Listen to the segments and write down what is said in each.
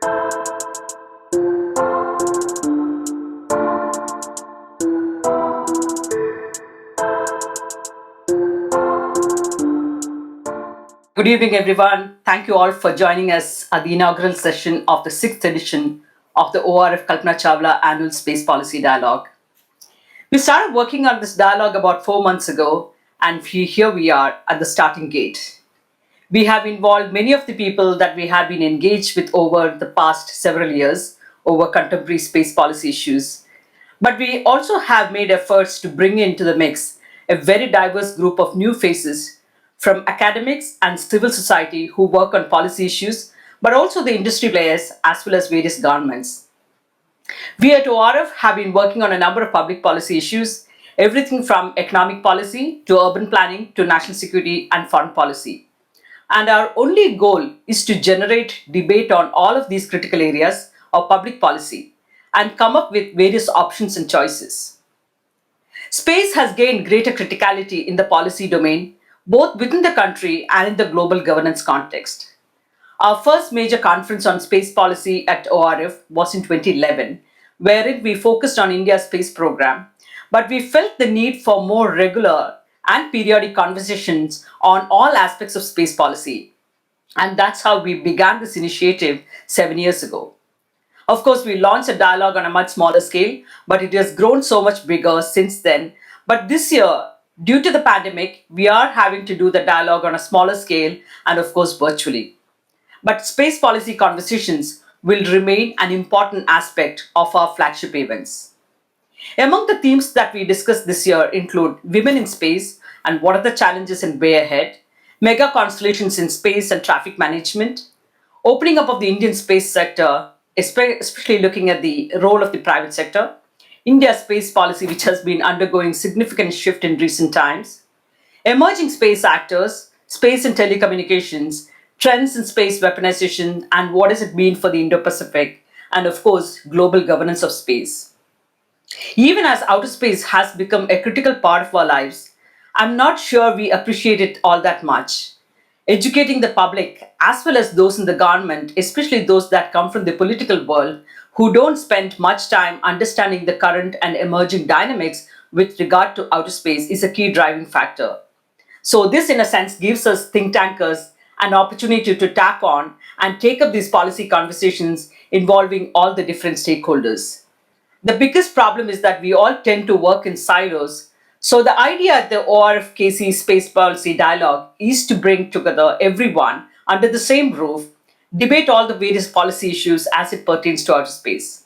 Good evening, everyone. Thank you all for joining us at the inaugural session of the 6th edition of the ORF Kalpana Chawla Annual Space Policy Dialogue. We started working on this dialogue about 4 months ago, and here we are at the starting gate. We have involved many of the people that we have been engaged with over the past several years over contemporary space policy issues. But we also have made efforts to bring into the mix a very diverse group of new faces from academics and civil society who work on policy issues, but also the industry players as well as various governments. We at ORF have been working on a number of public policy issues, everything from economic policy to urban planning to national security and foreign policy. And our only goal is to generate debate on all of these critical areas of public policy and come up with various options and choices. Space has gained greater criticality in the policy domain, both within the country and in the global governance context. Our first major conference on space policy at ORF was in 2011, wherein we focused on India's space program, but we felt the need for more regular and periodic conversations on all aspects of space policy. And that's how we began this initiative 7 years ago. Of course, we launched a dialogue on a much smaller scale, but it has grown so much bigger since then. But this year, due to the pandemic, we are having to do the dialogue on a smaller scale and of course virtually. But space policy conversations will remain an important aspect of our flagship events. Among the themes that we discussed this year include women in space and what are the challenges and way ahead, mega constellations in space and traffic management, opening up of the Indian space sector, especially looking at the role of the private sector, India's space policy, which has been undergoing significant shift in recent times, emerging space actors, space and telecommunications, trends in space weaponization, and what does it mean for the Indo-Pacific, and of course, global governance of space. Even as outer space has become a critical part of our lives, I'm not sure we appreciate it all that much. Educating the public, as well as those in the government, especially those that come from the political world, who don't spend much time understanding the current and emerging dynamics with regard to outer space, is a key driving factor. So this, in a sense, gives us think tankers an opportunity to tap on and take up these policy conversations involving all the different stakeholders. The biggest problem is that we all tend to work in silos. So the idea at the ORF-KC Space Policy Dialogue is to bring together everyone under the same roof, debate all the various policy issues as it pertains to outer space.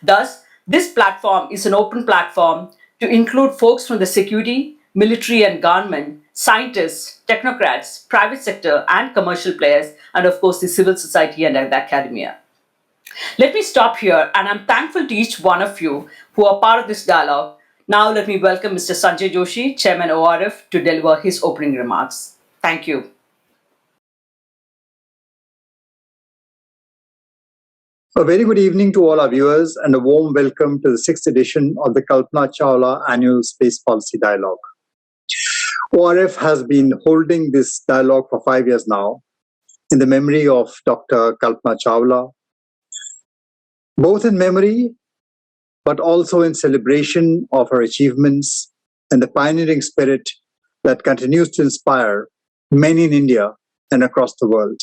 Thus, this platform is an open platform to include folks from the security, military and government, scientists, technocrats, private sector and commercial players, and of course the civil society and the academia. Let me stop here, and I'm thankful to each one of you who are part of this dialogue. Now let me welcome Mr. Sunjoy Joshi, Chairman ORF, to deliver his opening remarks. Thank you. A very good evening to all our viewers and a warm welcome to the 6th edition of the Kalpana Chawla Annual Space Policy Dialogue. ORF has been holding this dialogue for 5 years now in the memory of Dr. Kalpana Chawla, both in memory but also in celebration of her achievements and the pioneering spirit that continues to inspire many in India and across the world.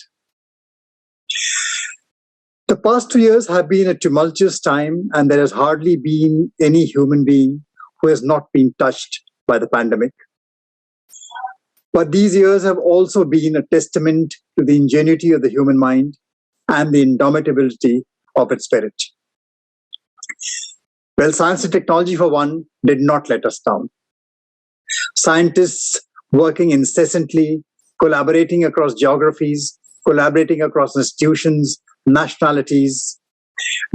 The past 2 years have been a tumultuous time, and there has hardly been any human being who has not been touched by the pandemic. But these years have also been a testament to the ingenuity of the human mind and the indomitability of its spirit. Well, science and technology, for one, did not let us down. Scientists working incessantly, collaborating across geographies, collaborating across institutions, nationalities,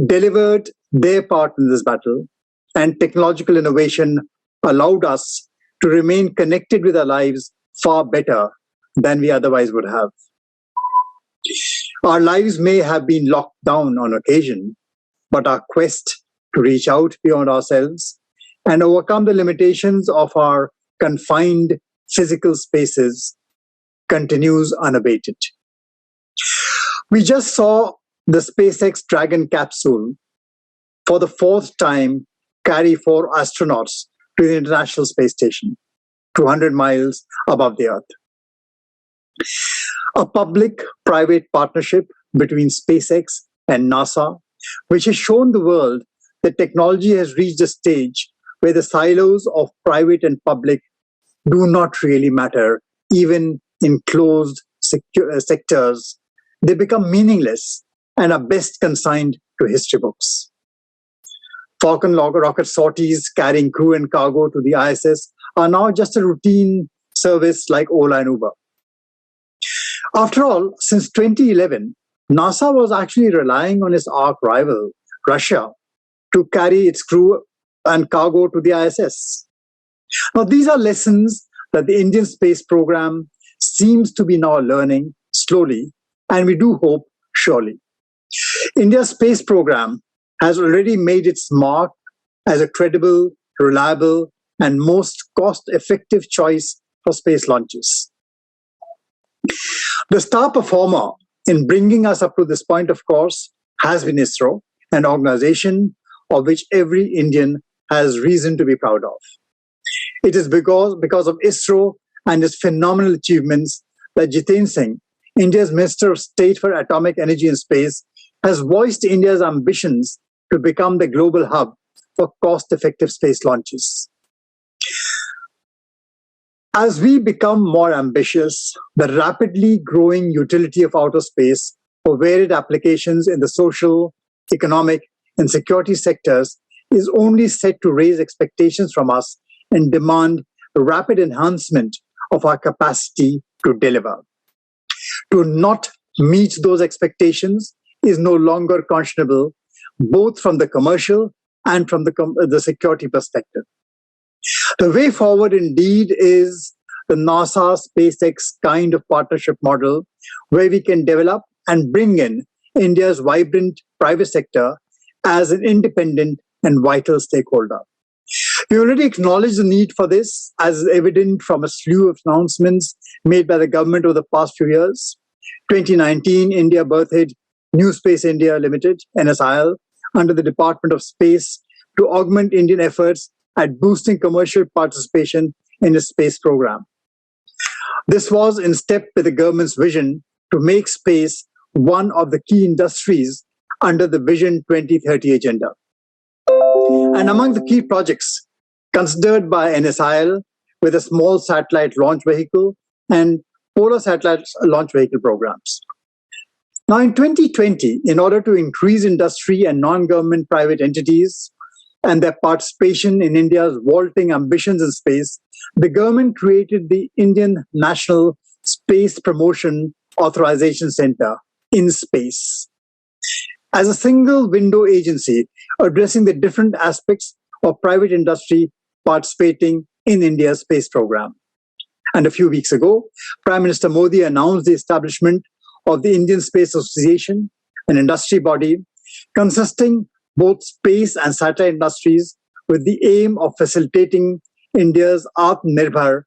delivered their part in this battle, and technological innovation allowed us to remain connected with our lives far better than we otherwise would have. Our lives may have been locked down on occasion, but our quest to reach out beyond ourselves and overcome the limitations of our confined physical spaces continues unabated. We just saw the SpaceX Dragon capsule for the fourth time carry 4 astronauts to the International Space Station, 200 miles above the Earth. A public-private partnership between SpaceX and NASA, which has shown the world that technology has reached a stage where the silos of private and public do not really matter, even in closed sectors. They become meaningless and are best consigned to history books. Falcon rocket sorties carrying crew and cargo to the ISS are now just a routine service like Ola and Uber. After all, since 2011, NASA was actually relying on its arch rival, Russia, to carry its crew and cargo to the ISS. Now, these are lessons that the Indian space program seems to be now learning slowly, and we do hope surely. India's space program has already made its mark as a credible, reliable, and most cost-effective choice for space launches. The star performer in bringing us up to this point, of course, has been ISRO, an organization of which every Indian has reason to be proud of. It is because of ISRO and its phenomenal achievements that Jiten Singh, India's Minister of State for Atomic Energy and Space, has voiced India's ambitions to become the global hub for cost-effective space launches. As we become more ambitious, the rapidly growing utility of outer space for varied applications in the social, economic, and security sectors is only set to raise expectations from us and demand a rapid enhancement of our capacity to deliver. To not meet those expectations is no longer conscionable, both from the commercial and from the security perspective. The way forward indeed is the NASA SpaceX kind of partnership model, where we can develop and bring in India's vibrant private sector as an independent and vital stakeholder. We already acknowledge the need for this, as is evident from a slew of announcements made by the government over the past few years. 2019, India birthed New Space India Limited, NSIL, under the Department of Space to augment Indian efforts at boosting commercial participation in the space program. This was in step with the government's vision to make space one of the key industries under the Vision 2030 agenda. And among the key projects considered by NSIL were the small satellite launch vehicle and polar satellite launch vehicle programs. Now, in 2020, in order to increase industry and non-government private entities and their participation in India's vaulting ambitions in space, the government created the Indian National Space Promotion Authorization Center, InSpace, as a single window agency addressing the different aspects of private industry participating in India's space program. And a few weeks ago, Prime Minister Modi announced the establishment of the Indian Space Association, an industry body consisting both space and satellite industries with the aim of facilitating India's Atmanirbhar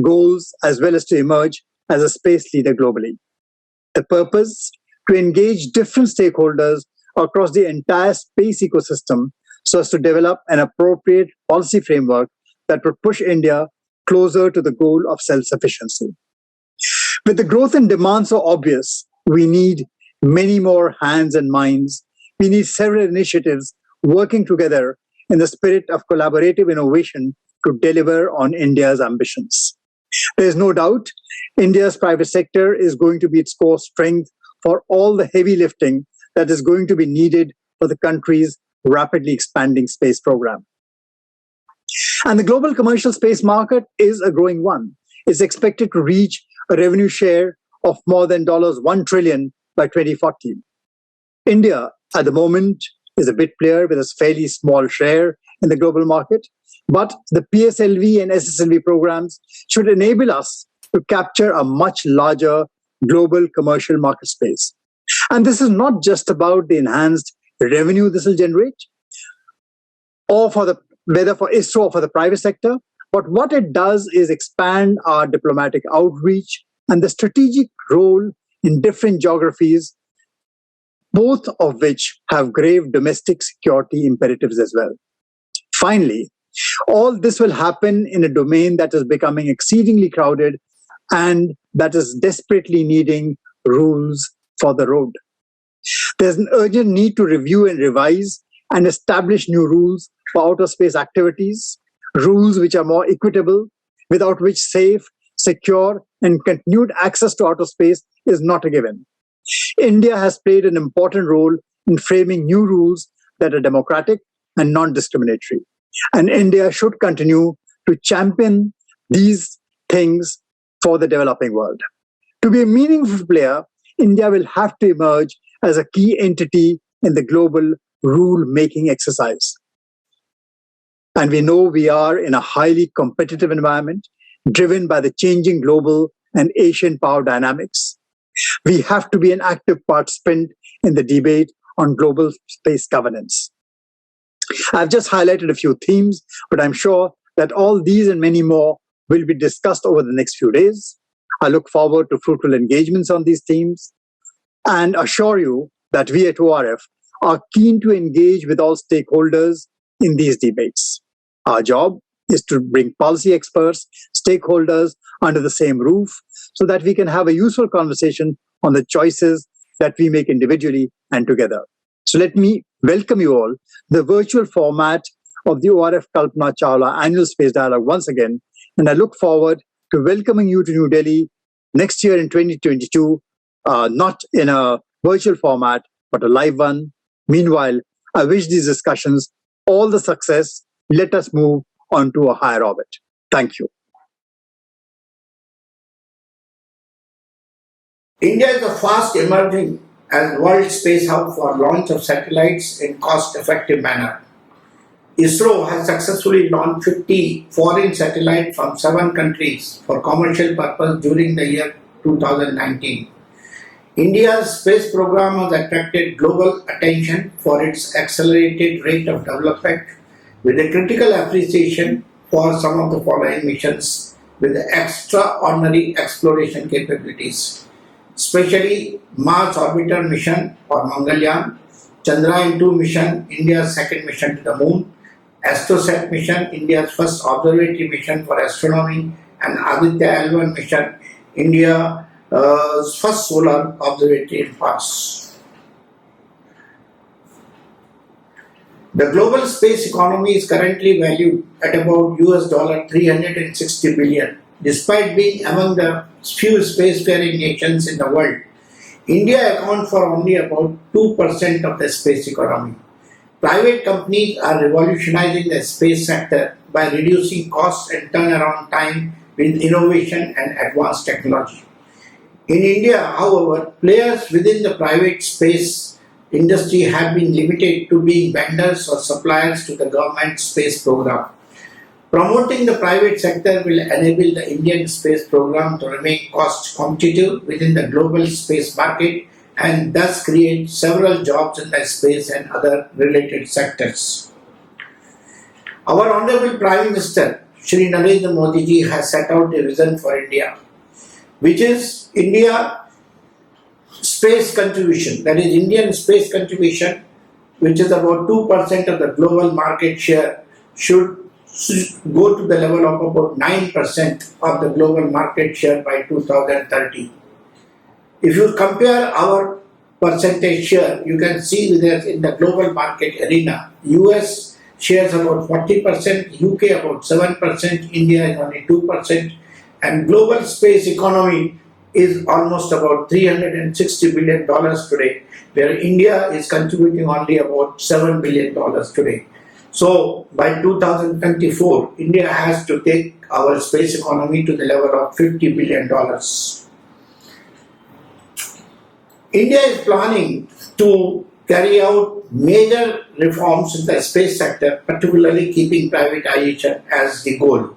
goals as well as to emerge as a space leader globally. The purpose? To engage different stakeholders across the entire space ecosystem so as to develop an appropriate policy framework that would push India closer to the goal of self-sufficiency. With the growth in demand so obvious, we need many more hands and minds. We need several initiatives working together in the spirit of collaborative innovation to deliver on India's ambitions. There is no doubt India's private sector is going to be its core strength for all the heavy lifting that is going to be needed for the country's rapidly expanding space program. And the global commercial space market is a growing one. It's expected to reach a revenue share of more than $1 trillion by 2040. India, at the moment, is a big player with a fairly small share in the global market, but the PSLV and SSLV programs should enable us to capture a much larger global commercial market space. And this is not just about the enhanced revenue this will generate, or whether for ISRO or for the private sector, but what it does is expand our diplomatic outreach and the strategic role in different geographies both of which have grave domestic security imperatives as well. Finally, all this will happen in a domain that is becoming exceedingly crowded and that is desperately needing rules for the road. There's an urgent need to review and revise and establish new rules for outer space activities, rules which are more equitable, without which safe, secure, and continued access to outer space is not a given. India has played an important role in framing new rules that are democratic and non-discriminatory. And India should continue to champion these things for the developing world. To be a meaningful player, India will have to emerge as a key entity in the global rule-making exercise. And we know we are in a highly competitive environment driven by the changing global and Asian power dynamics. We have to be an active participant in the debate on global space governance. I've just highlighted a few themes, but I'm sure that all these and many more will be discussed over the next few days. I look forward to fruitful engagements on these themes and assure you that we at ORF are keen to engage with all stakeholders in these debates. Our job is to bring policy experts, stakeholders under the same roof so that we can have a useful conversation on the choices that we make individually and together. So let me welcome you all, the virtual format of the ORF Kalpana Chawla Annual Space Dialogue once again, and I look forward to welcoming you to New Delhi next year in 2022, not in a virtual format, but a live one. Meanwhile, I wish these discussions all the success. Let us move on to a higher orbit. Thank you. India is a fast emerging as world space hub for launch of satellites in cost-effective manner. ISRO has successfully launched 50 foreign satellites from 7 countries for commercial purpose during the year 2019. India's space program has attracted global attention for its accelerated rate of development, with a critical appreciation for some of the following missions with extraordinary exploration capabilities, especially Mars Orbiter mission or Mangalyaan, Chandrayaan-2 mission, India's second mission to the moon, AstroSat mission, India's first observatory mission for astronomy, and Aditya L1 mission, India's first solar observatory in Mars. The global space economy is currently valued at about $360 billion. Despite being among the few spacefaring nations in the world, India accounts for only about 2% of the space economy. Private companies are revolutionizing the space sector by reducing costs and turnaround time with innovation and advanced technology. In India, however, players within the private space industry have been limited to being vendors or suppliers to the government space program. Promoting the private sector will enable the Indian space program to remain cost competitive within the global space market and thus create several jobs in the space and other related sectors. Our Honorable Prime Minister, Shri Narendra Modi ji, has set out a vision for India, which is India space contribution, that is Indian space contribution, which is about 2% of the global market share, should go to the level of about 9% of the global market share by 2030. If you compare our percentage share, you can see that in the global market arena, US shares about 40%, UK about 7%, India is only 2%, and global space economy is almost about $360 billion today, where India is contributing only about $7 billion today. So by 2024, India has to take our space economy to the level of $50 billion. India is planning to carry out major reforms in the space sector, particularly keeping privatization as the goal.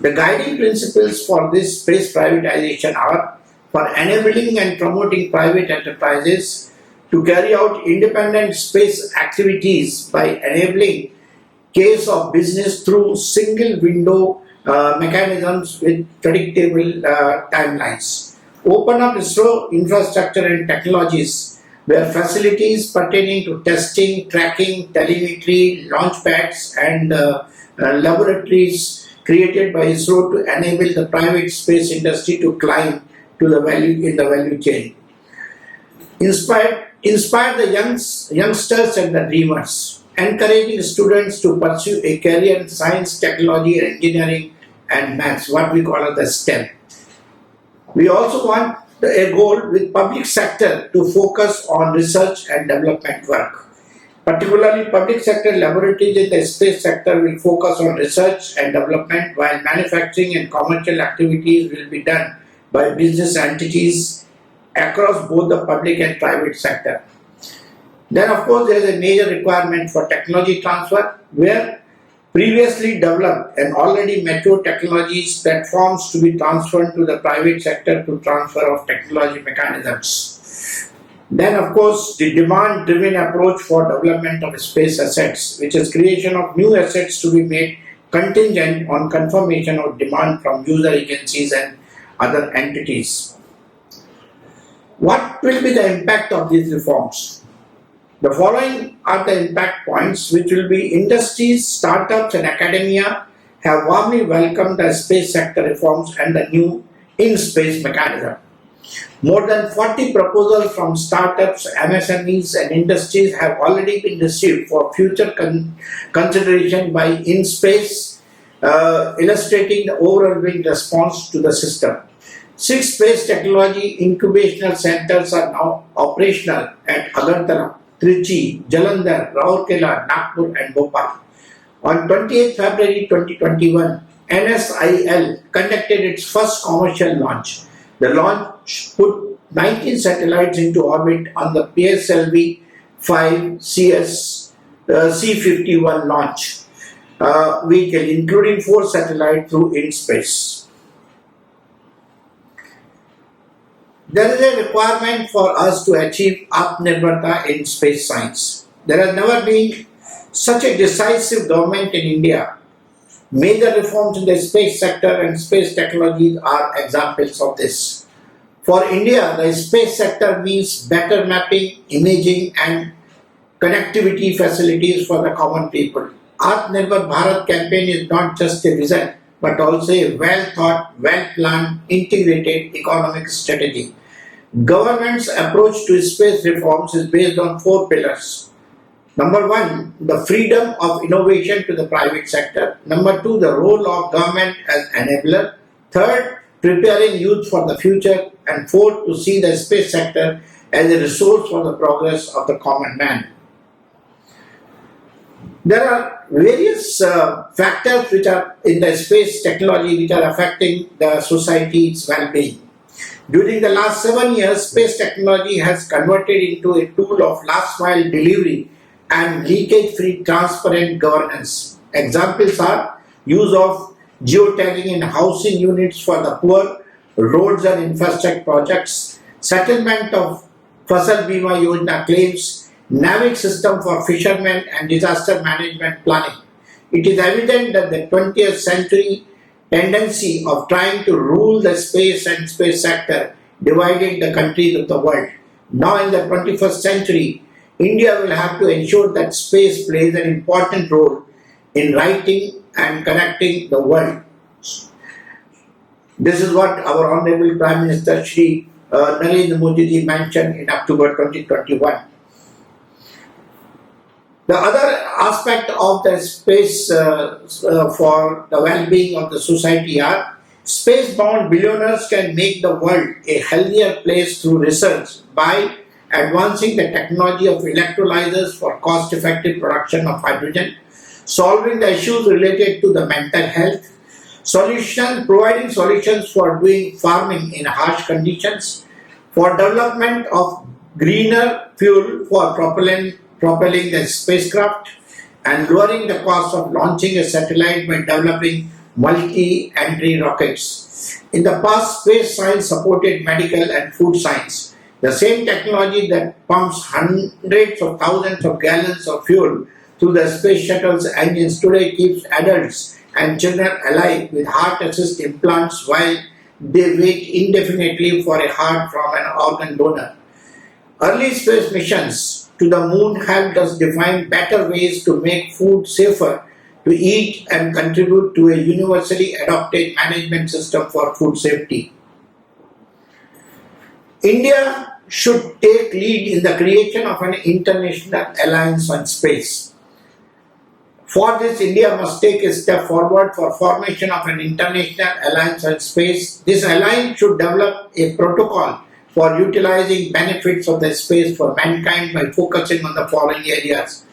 The guiding principles for this space privatization are for enabling and promoting private enterprises to carry out independent space activities by enabling case of business through single window mechanisms with predictable timelines. Open up ISRO infrastructure and technologies where facilities pertaining to testing, tracking, telemetry, launch pads, and laboratories created by ISRO to enable the private space industry to climb to the value chain. Inspire the youngsters and the dreamers, encouraging students to pursue a career in science, technology, engineering, and maths, what we call as the STEM. We also want a goal with public sector to focus on research and development work. Particularly, public sector laboratories in the space sector will focus on research and development, while manufacturing and commercial activities will be done by business entities across both the public and private sector. Then, of course, there is a major requirement for technology transfer, where previously developed and already mature technologies platforms to be transferred to the private sector to transfer of technology mechanisms. Then, of course, the demand-driven approach for development of space assets, which is creation of new assets to be made contingent on confirmation of demand from user agencies and other entities. What will be the impact of these reforms? The following are the impact points, which will be: industries, startups, and academia have warmly welcomed the space sector reforms and the new in-space mechanism. More than 40 proposals from startups, MSMEs, and industries have already been received for future consideration by InSpace, illustrating the overwhelming response to the system. 6 space technology incubational centers are now operational at Agartala, Trichy, Jalandhar, Rourkela, Nagpur, and Bhopal. On 28 February 2021, NSIL conducted its first commercial launch. The launch put 19 satellites into orbit on the PSLV-5 C-51 launch vehicle, including 4 satellites through InSpace. There is a requirement for us to achieve Atmanirbharta in space science. There has never been such a decisive government in India. Major reforms in the space sector and space technologies are examples of this. For India, the space sector means better mapping, imaging, and connectivity facilities for the common people. Atmanirbhar Bharat campaign is not just a vision, but also a well-thought, well-planned, integrated economic strategy. Government's approach to space reforms is based on 4 pillars. Number 1, the freedom of innovation to the private sector. Number 2, the role of government as enabler. Third, preparing youth for the future. And fourth, to see the space sector as a resource for the progress of the common man. There are various factors which are in the space technology which are affecting the society's well-being. During the last 7 years, space technology has converted into a tool of last-mile delivery and leakage-free transparent governance. Examples are use of geotagging in housing units for the poor, roads and infrastructure projects, settlement of Fasal Bima Yojana claims, NAVIC system for fishermen, and disaster management planning. It is evident that the 20th century tendency of trying to rule the space and space sector divided the countries of the world. Now in the 21st century, India will have to ensure that space plays an important role in writing and connecting the world. This is what our Honorable Prime Minister Shri Narendra Modi ji mentioned in October 2021. The other aspect of the space for the well-being of the society are space-bound billionaires can make the world a healthier place through research by advancing the technology of electrolyzers for cost-effective production of hydrogen, solving the issues related to the mental health, providing solutions for doing farming in harsh conditions, for development of greener fuel for propelling the spacecraft, and lowering the cost of launching a satellite by developing multi-entry rockets. In the past, space science supported medical and food science. The same technology that pumps hundreds of thousands of gallons of fuel through the space shuttle's engines today keeps adults and children alive with heart assist implants while they wait indefinitely for a heart from an organ donor. Early space missions to the moon helped us define better ways to make food safer to eat and contribute to a universally adopted management system for food safety. India should take lead in the creation of an international alliance on space. For this, India must take a step forward for formation of an international alliance on space. This alliance should develop a protocol for utilizing benefits of the space for mankind by focusing on the following areas: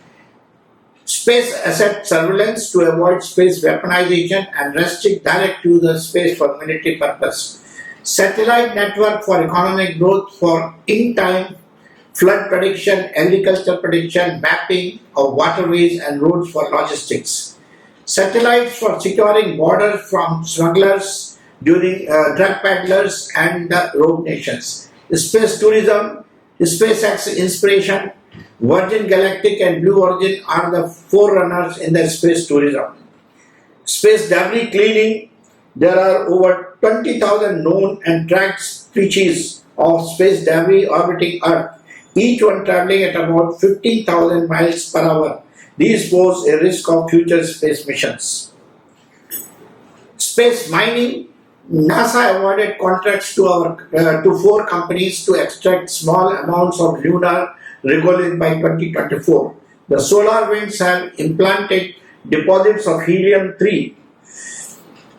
space asset surveillance to avoid space weaponization and restrict direct use of space for military purpose; satellite network for economic growth for in-time flood prediction, agriculture prediction, mapping of waterways and roads for logistics; satellites for securing borders from smugglers during drug peddlers and the rogue nations; space tourism, SpaceX inspiration, Virgin Galactic and Blue Origin are the forerunners in the space tourism. Space debris cleaning, there are over 20,000 known and tracked species of space debris orbiting Earth, each one traveling at about 15,000 miles per hour. These pose a risk of future space missions. Space mining, NASA awarded contracts to 4 companies to extract small amounts of lunar regolith by 2024. The solar winds have implanted deposits of helium-3,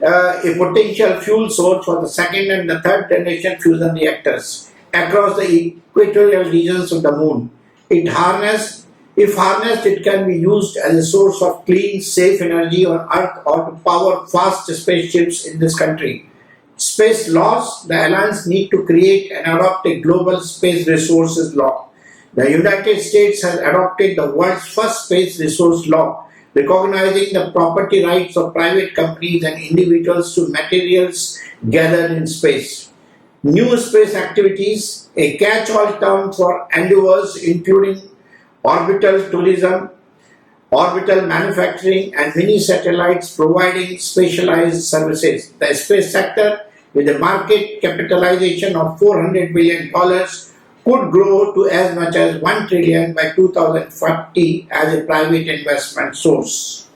a potential fuel source for the second and the third generation fusion reactors across the equatorial regions of the moon. If harnessed, it can be used as a source of clean, safe energy on Earth or to power fast spaceships in this country. Space laws, the alliance need to create and adopt a global space resources law. The United States has adopted the world's first space resource law, recognizing the property rights of private companies and individuals to materials gathered in space. New space activities, a catch-all term for endeavors including orbital tourism, orbital manufacturing and mini satellites providing specialized services. The space sector, with a market capitalization of $400 billion, could grow to as much as $1 trillion by 2040 as a private investment source.